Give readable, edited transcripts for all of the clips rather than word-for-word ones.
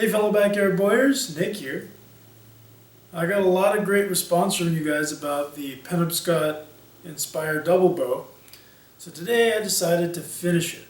Hey fellow backyard boyers, Nick here. I got a lot of great response from you guys about the Penobscot inspired double bow. So today I decided to finish it.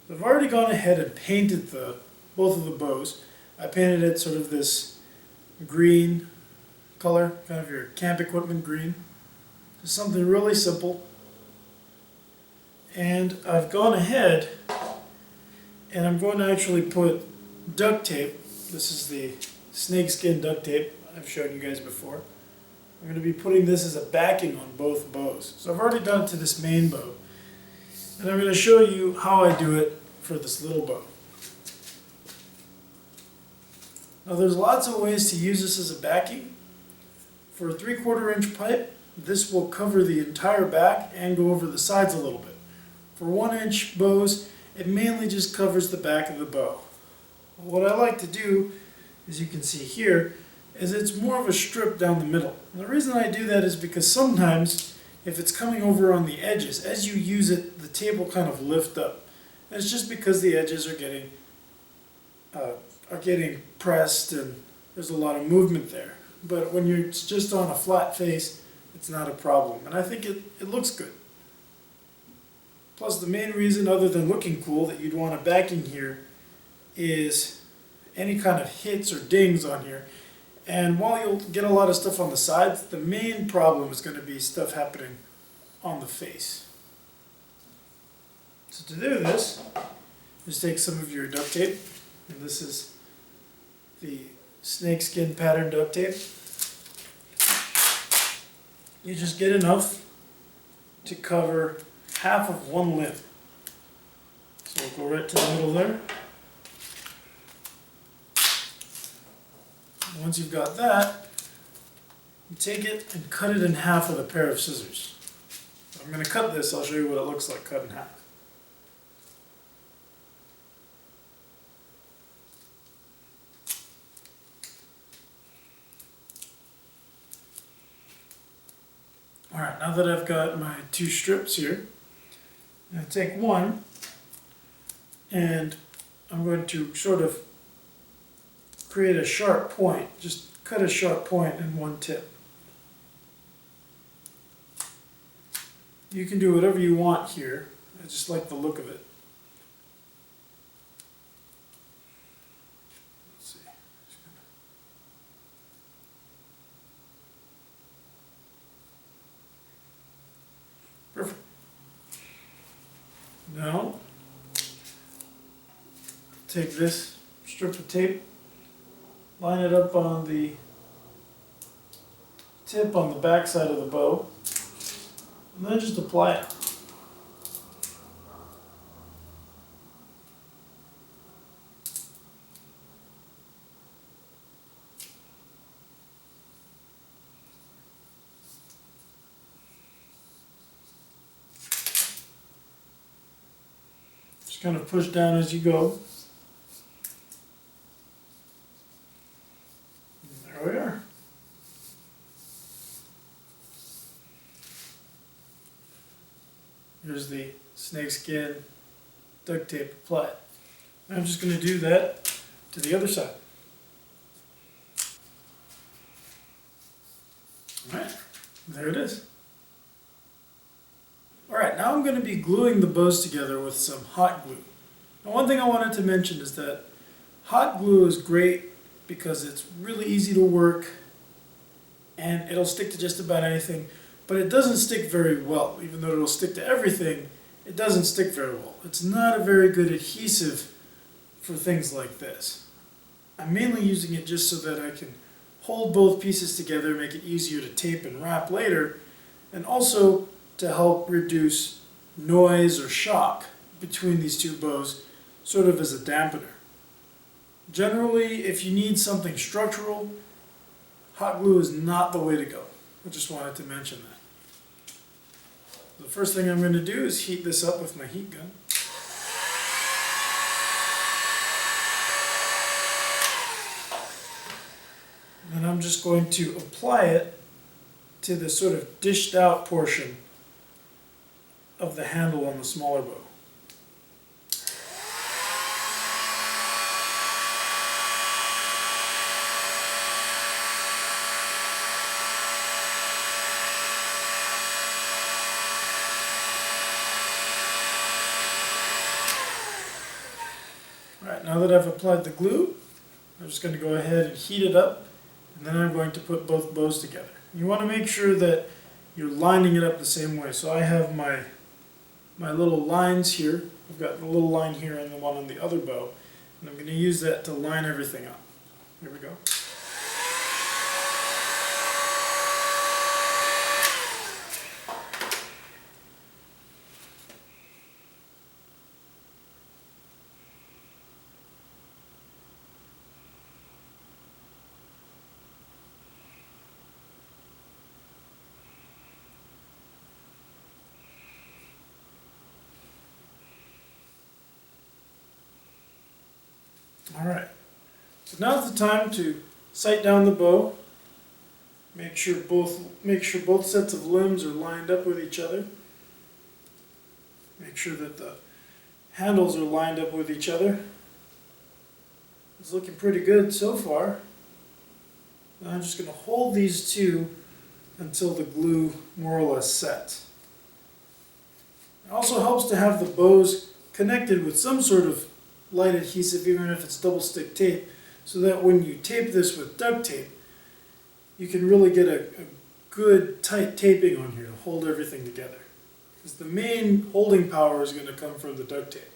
I've already gone ahead and painted both of the bows. I painted it sort of this green color, kind of your camp equipment green. Just something really simple. And I've gone ahead and I'm going to actually put duct tape. This is the snakeskin duct tape I've shown you guys before. I'm going to be putting this as a backing on both bows. So I've already done it to this main bow. And I'm going to show you how I do it for this little bow. Now there's lots of ways to use this as a backing. For a 3/4 inch pipe, this will cover the entire back and go over the sides a little bit. For 1 inch bows, it mainly just covers the back of the bow. What I like to do, as you can see here, is it's more of a strip down the middle. And the reason I do that is because sometimes, if it's coming over on the edges, as you use it, the tape will kind of lift up. And it's just because the edges are getting pressed and there's a lot of movement there. But when you're just on a flat face, it's not a problem. And I think it looks good. Plus, the main reason, other than looking cool, that you'd want a backing here is any kind of hits or dings on here. And while you'll get a lot of stuff on the sides, the main problem is going to be stuff happening on the face. So to do this, just take some of your duct tape, and this is the snakeskin pattern duct tape. You just get enough to cover half of one limb. So we'll go right to the middle there. Once you've got that, you take it and cut it in half with a pair of scissors. I'm going to cut this, I'll show you what it looks like cut in half. Alright, now that I've got my two strips here, I'm going to take one and I'm going to sort of create a sharp point. Just cut a sharp point in one tip. You can do whatever you want here. I just like the look of it. Let's see. Perfect. Now, take this strip of tape, line it up on the tip on the back side of the bow, and then just apply it. Just kind of push down as you go. There we are. Here's the snakeskin duct tape applied. I'm just going to do that to the other side. Alright, there it is. Alright, now I'm going to be gluing the bows together with some hot glue. Now, one thing I wanted to mention is that hot glue is great because it's really easy to work and it'll stick to just about anything, but it doesn't stick very well. Even though it'll stick to everything, it doesn't stick very well. It's not a very good adhesive for things like this. I'm mainly using it just so that I can hold both pieces together, make it easier to tape and wrap later, and also to help reduce noise or shock between these two bows, sort of as a dampener. Generally, if you need something structural, hot glue is not the way to go. I just wanted to mention that. The first thing I'm going to do is heat this up with my heat gun. And I'm just going to apply it to the sort of dished out portion of the handle on the smaller bow. now that I've applied the glue, I'm just going to go ahead and heat it up, and then I'm going to put both bows together. You want to make sure that you're lining it up the same way. So I have my little lines here. I've got the little line here and the one on the other bow, and I'm going to use that to line everything up. Here we go. Alright, so now's the time to sight down the bow. Make sure both sets of limbs are lined up with each other. Make sure that the handles are lined up with each other. It's looking pretty good so far. Now I'm just going to hold these two until the glue more or less sets. It also helps to have the bows connected with some sort of light adhesive, even if it's double stick tape, so that when you tape this with duct tape, you can really get a good tight taping on here to hold everything together. Because the main holding power is going to come from the duct tape.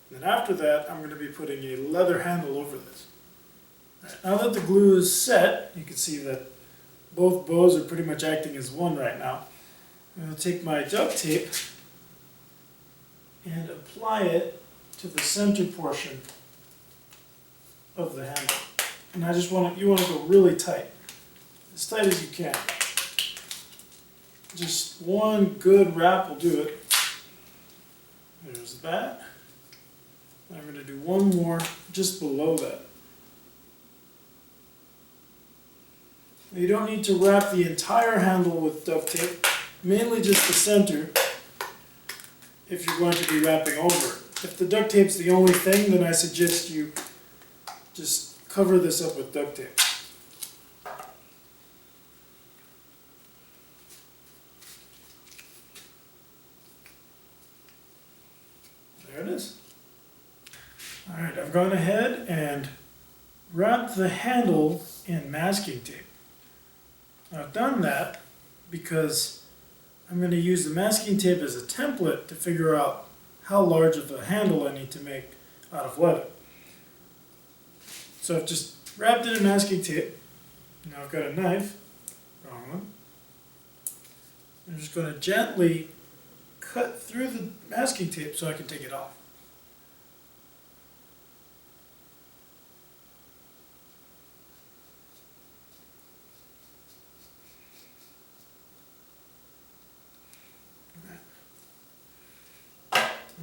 And then after that, I'm going to be putting a leather handle over this. Right, now that the glue is set, you can see that both bows are pretty much acting as one right now. I'm going to take my duct tape and apply it to the center portion of the handle. And you want to go really tight, as tight as you can. Just one good wrap will do it. There's that. I'm going to do one more just below that. Now, you don't need to wrap the entire handle with duct tape, mainly just the center if you're going to be wrapping over it. If the duct tape's the only thing, then I suggest you just cover this up with duct tape. There it is. Alright, I've gone ahead and wrapped the handle in masking tape. Now, I've done that because I'm going to use the masking tape as a template to figure out how large of a handle I need to make out of leather. So I've just wrapped it in masking tape. Now I've got a knife, wrong one. I'm just going to gently cut through the masking tape so I can take it off.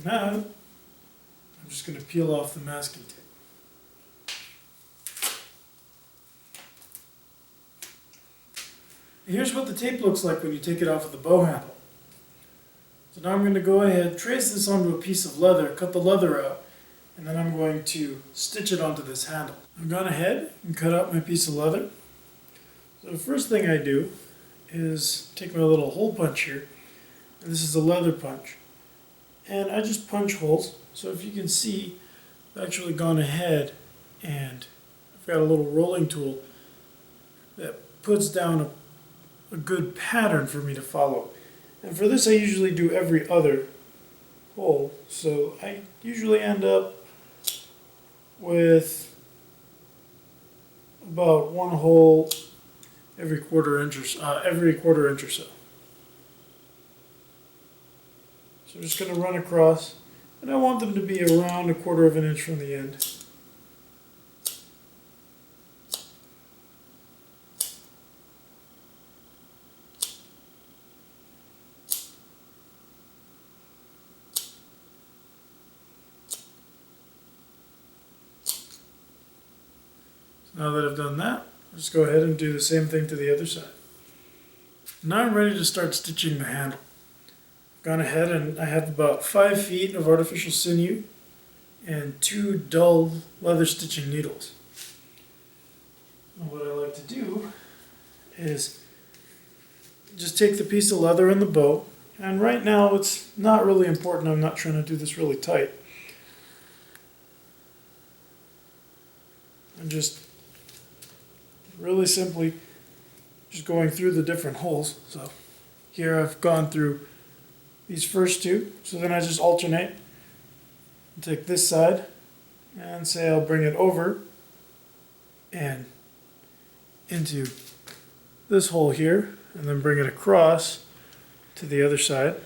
Now, I'm just going to peel off the masking tape. Here's what the tape looks like when you take it off of the bow handle. So now I'm going to go ahead, trace this onto a piece of leather, cut the leather out, and then I'm going to stitch it onto this handle. I've gone ahead and cut out my piece of leather. So the first thing I do is take my little hole punch here, and this is a leather punch. And I just punch holes. So if you can see, I've actually gone ahead and I've got a little rolling tool that puts down a good pattern for me to follow. And for this I usually do every other hole. So I usually end up with about one hole every quarter inch or so. So I'm just going to run across, and I want them to be around 1/4 of an inch from the end. So now that I've done that, I'll just go ahead and do the same thing to the other side. Now I'm ready to start stitching the handle. Gone ahead and I have about 5 feet of artificial sinew and 2 dull leather stitching needles. And what I like to do is just take the piece of leather and the bow, and right now it's not really important, I'm not trying to do this really tight. and just really simply just going through the different holes. So here I've gone through these first two, so then I just alternate. Take this side and say I'll bring it over and into this hole here, and then bring it across to the other side.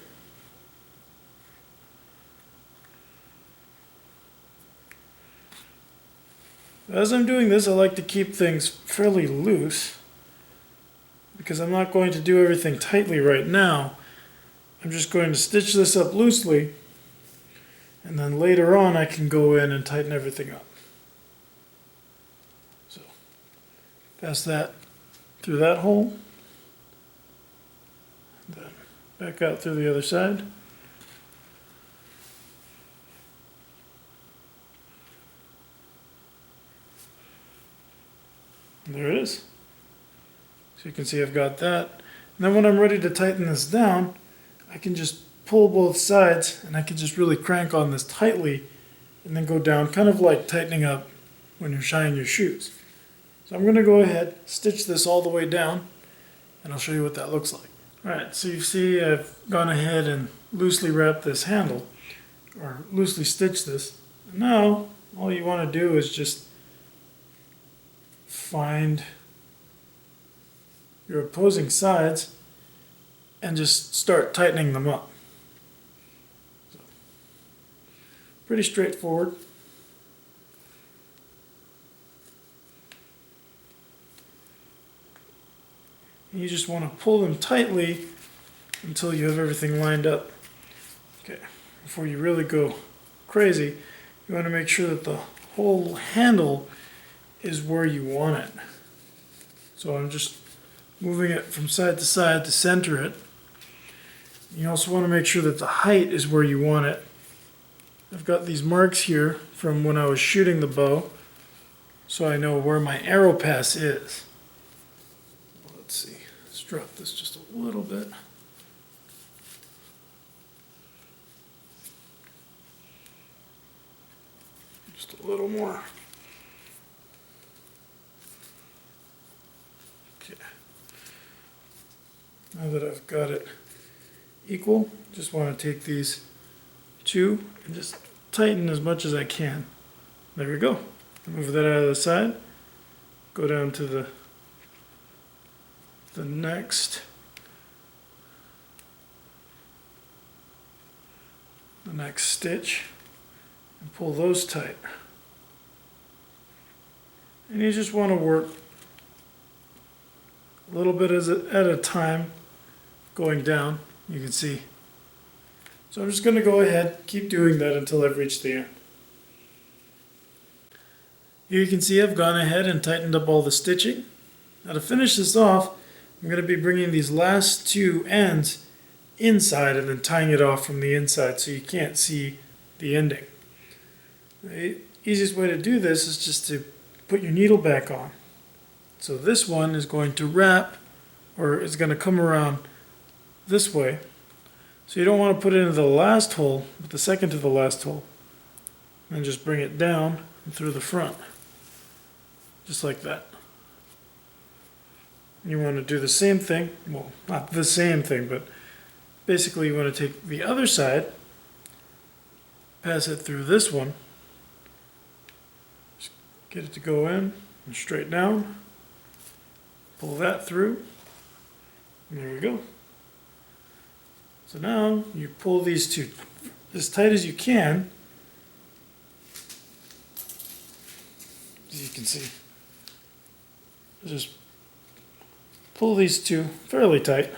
As I'm doing this, I like to keep things fairly loose because I'm not going to do everything tightly right now. I'm just going to stitch this up loosely, and then later on I can go in and tighten everything up. So pass that through that hole, then back out through the other side. And there it is. So you can see I've got that. And then when I'm ready to tighten this down, I can just pull both sides and I can just really crank on this tightly and then go down, kind of like tightening up when you're shining your shoes. So I'm going to go ahead, stitch this all the way down, and I'll show you what that looks like. Alright, so you see I've gone ahead and loosely wrapped this handle, or loosely stitched this. And now all you want to do is just find your opposing sides and just start tightening them up. So, pretty straightforward. You just want to pull them tightly until you have everything lined up. Okay, before you really go crazy, you want to make sure that the whole handle is where you want it. So I'm just moving it from side to side to center it. You also want to make sure that the height is where you want it. I've got these marks here from when I was shooting the bow, so I know where my arrow pass is. Let's see, let's drop this just a little bit. Just a little more. Okay. Now that I've got it equal, just want to take these two and just tighten as much as I can. There we go. Move that out of the side. Go down to the next stitch and pull those tight. And you just want to work a little bit at a time going down. You can see. So I'm just going to go ahead, keep doing that until I've reached the end. Here you can see I've gone ahead and tightened up all the stitching. Now to finish this off, I'm going to be bringing these last two ends inside and then tying it off from the inside so you can't see the ending. The easiest way to do this is just to put your needle back on. So this one is going to wrap, or is going to come around this way. So you don't want to put it into the last hole, but the second to the last hole. And just bring it down and through the front. Just like that. You want to do the same thing, well, not the same thing, but basically you want to take the other side, pass it through this one, just get it to go in and straight down, pull that through, and there we go. So now you pull these two as tight as you can, as you can see. Just pull these two fairly tight.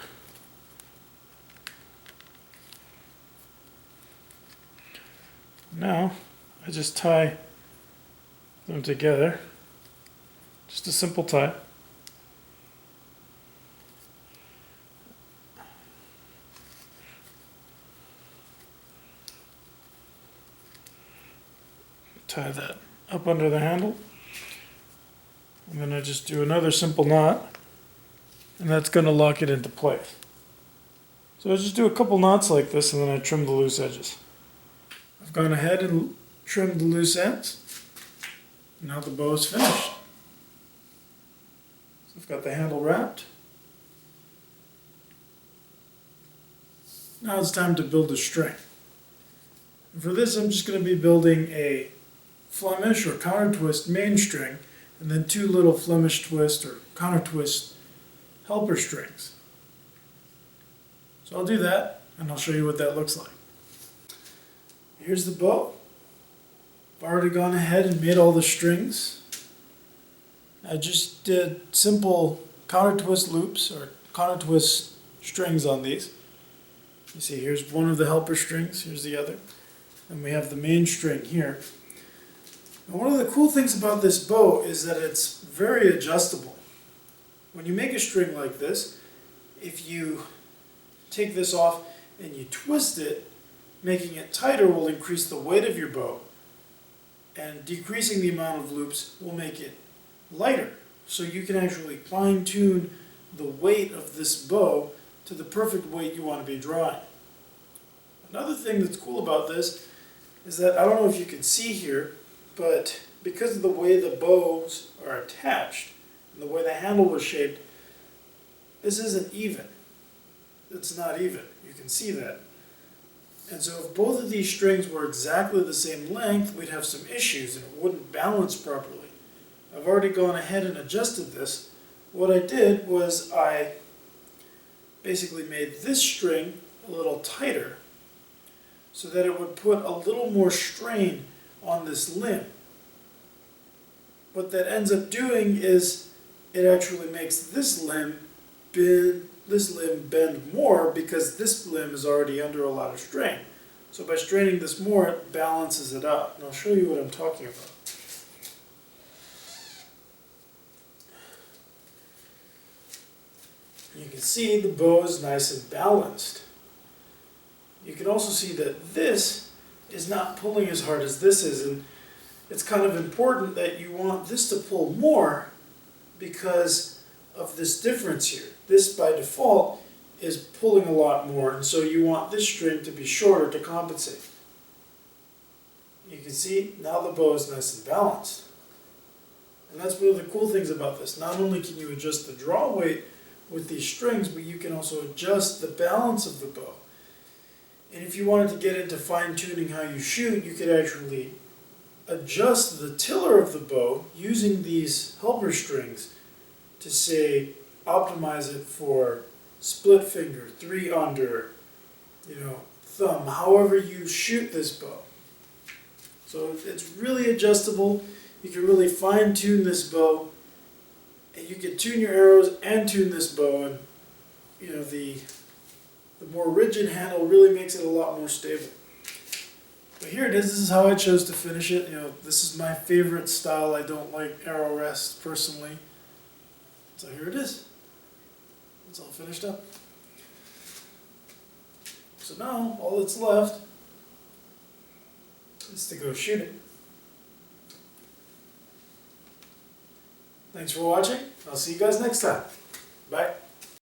Now I just tie them together. Just a simple tie. Tie that up under the handle. And then I just do another simple knot. And that's going to lock it into place. So I just do a couple knots like this and then I trim the loose edges. I've gone ahead and trimmed the loose ends. Now the bow is finished. So I've got the handle wrapped. Now it's time to build a string. And for this I'm just going to be building a flemish or counter twist main string and then 2 little flemish twist or counter twist helper strings. So I'll do that and I'll show you what that looks like. Here's the bow. I've already gone ahead and made all the strings. I just did simple counter twist loops or counter twist strings on these. You see, here's one of the helper strings, here's the other. And we have the main string here. And one of the cool things about this bow is that it's very adjustable. When you make a string like this, if you take this off and you twist it, making it tighter will increase the weight of your bow, and decreasing the amount of loops will make it lighter. So you can actually fine tune the weight of this bow to the perfect weight you want to be drawing. Another thing that's cool about this is that, I don't know if you can see here, but because of the way the bows are attached and the way the handle was shaped, this isn't even. It's not even. You can see that. And so if both of these strings were exactly the same length, we'd have some issues and it wouldn't balance properly. I've already gone ahead and adjusted this. What I did was I basically made this string a little tighter so that it would put a little more strain on this limb. What that ends up doing is it actually makes this limb bend more because this limb is already under a lot of strain. So by straining this more, it balances it out. And I'll show you what I'm talking about. You can see the bow is nice and balanced. You can also see that this is not pulling as hard as this is, and it's kind of important that you want this to pull more because of this difference here. This by default is pulling a lot more, and so you want this string to be shorter to compensate. You can see now the bow is nice and balanced. And that's one of the cool things about this. Not only can you adjust the draw weight with these strings, but you can also adjust the balance of the bow. And if you wanted to get into fine-tuning how you shoot, you could actually adjust the tiller of the bow using these helper strings to, say, optimize it for split finger, 3 under, thumb, however you shoot this bow. So it's really adjustable. You can really fine-tune this bow, and you can tune your arrows and tune this bow, and the more rigid handle really makes it a lot more stable. But here it is. This is how I chose to finish it. This is my favorite style. I don't like arrow rest personally. So here it is. It's all finished up. So now all that's left is to go shoot it. Thanks for watching. I'll see you guys next time. Bye.